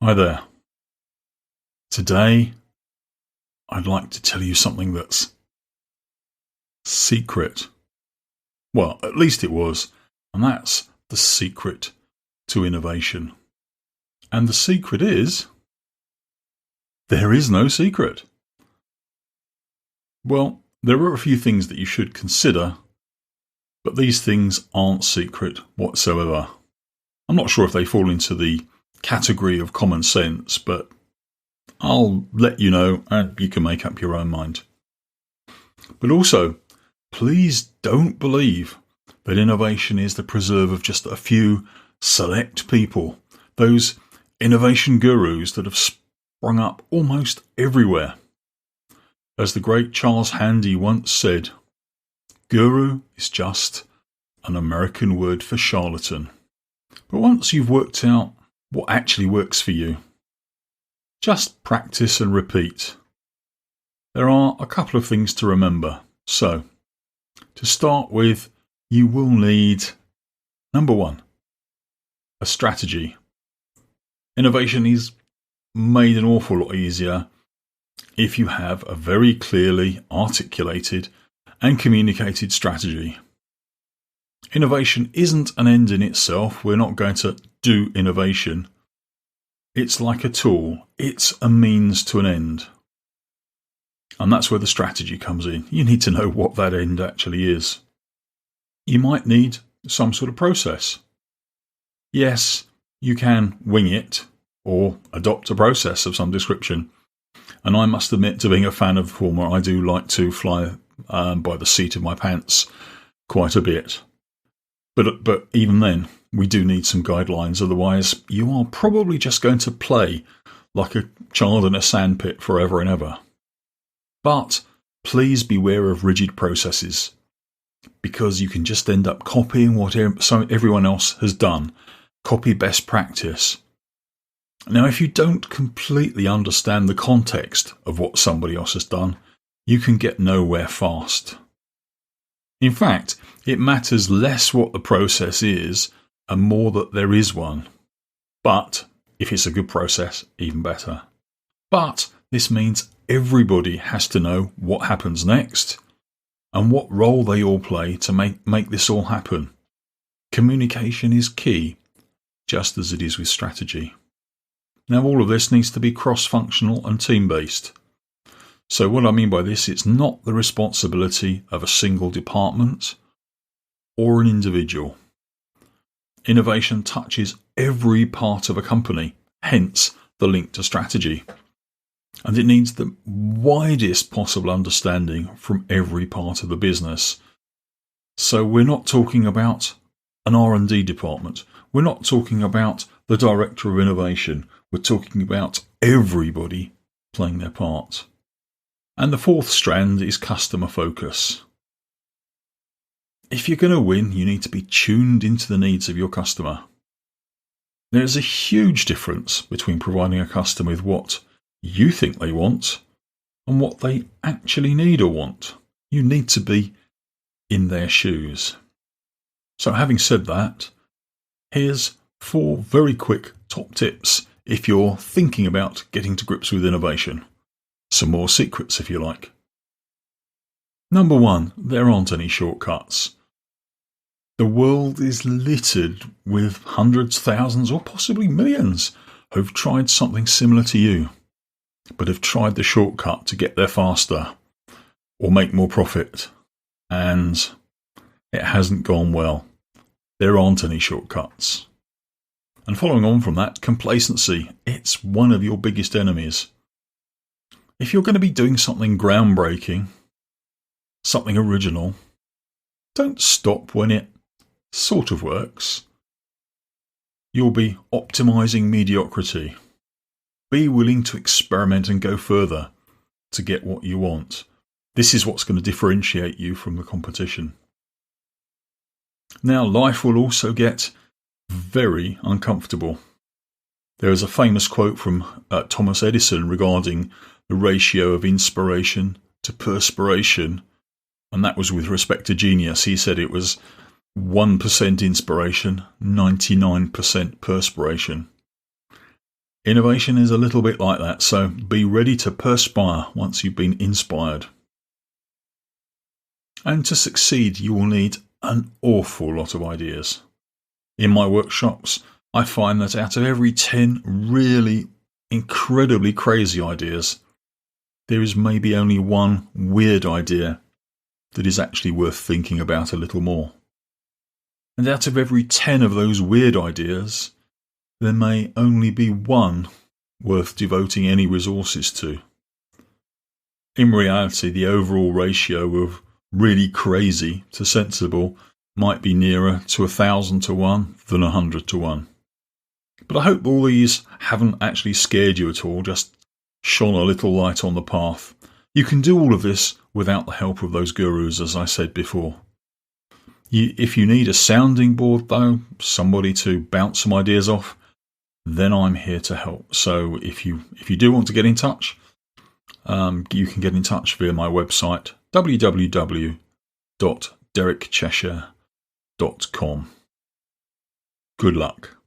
Hi there. Today, I'd like to tell you something that's secret. Well, at least it was, and that's the secret to innovation. And the secret is, there is no secret. Well, there are a few things that you should consider, but these things aren't secret whatsoever. I'm not sure if they fall into the category of common sense, but I'll let you know and you can make up your own mind. But also, please don't believe that innovation is the preserve of just a few select people, those innovation gurus that have sprung up almost everywhere. As the great Charles Handy once said, guru is just an American word for charlatan. But once you've worked out what actually works for you, just practice and repeat. There are a couple of things to remember. So, to start with, you will need, number one, a strategy. Innovation is made an awful lot easier if you have a very clearly articulated and communicated strategy. Innovation isn't an end in itself. We're not going to do innovation. It's like a tool. It's a means to an end. And that's where the strategy comes in. You need to know what that end actually is. You might need some sort of process. Yes, you can wing it or adopt a process of some description. And I must admit, to being a fan of the former, I do like to fly by the seat of my pants quite a bit. But even then, we do need some guidelines. Otherwise, you are probably just going to play like a child in a sandpit forever and ever. But please beware of rigid processes, because you can just end up copying what everyone else has done. Copy best practice. Now, if you don't completely understand the context of what somebody else has done, you can get nowhere fast. In fact, it matters less what the process is and more that there is one. But if it's a good process, even better. But this means everybody has to know what happens next and what role they all play to make this all happen. Communication is key, just as it is with strategy. Now, all of this needs to be cross-functional and team-based. So what I mean by this, it's not the responsibility of a single department or an individual. Innovation touches every part of a company, hence the link to strategy. And it needs the widest possible understanding from every part of the business. So we're not talking about an R&D department. We're not talking about the director of innovation. We're talking about everybody playing their part. And the fourth strand is customer focus. If you're going to win, you need to be tuned into the needs of your customer. There's a huge difference between providing a customer with what you think they want and what they actually need or want. You need to be in their shoes. So having said that, here's 4 very quick top tips if you're thinking about getting to grips with innovation. Some more secrets, if you like. Number 1, there aren't any shortcuts. The world is littered with hundreds, thousands, or possibly millions who've tried something similar to you, but have tried the shortcut to get there faster or make more profit, and it hasn't gone well. There aren't any shortcuts. And following on from that, complacency. It's one of your biggest enemies. If you're going to be doing something groundbreaking, something original, don't stop when it sort of works. You'll be optimizing mediocrity. Be willing to experiment and go further to get what you want. This is what's going to differentiate you from the competition. Now, life will also get very uncomfortable. There is a famous quote from Thomas Edison regarding the ratio of inspiration to perspiration, and that was with respect to genius. He said it was 1% inspiration, 99% perspiration. Innovation is a little bit like that, so be ready to perspire once you've been inspired. And to succeed, you will need an awful lot of ideas. In my workshops, I find that out of every 10 really incredibly crazy ideas, there is maybe only one weird idea that is actually worth thinking about a little more. And out of every 10 of those weird ideas, there may only be one worth devoting any resources to. In reality, the overall ratio of really crazy to sensible might be nearer to 1,000 to 1 than 100 to 1. But I hope all these haven't actually scared you at all, just shone a little light on the path. You can do all of this without the help of those gurus, as I said before. If you need a sounding board, though, somebody to bounce some ideas off, then I'm here to help. So if you do want to get in touch, you can get in touch via my website, www.derekcheshire.com. Good luck.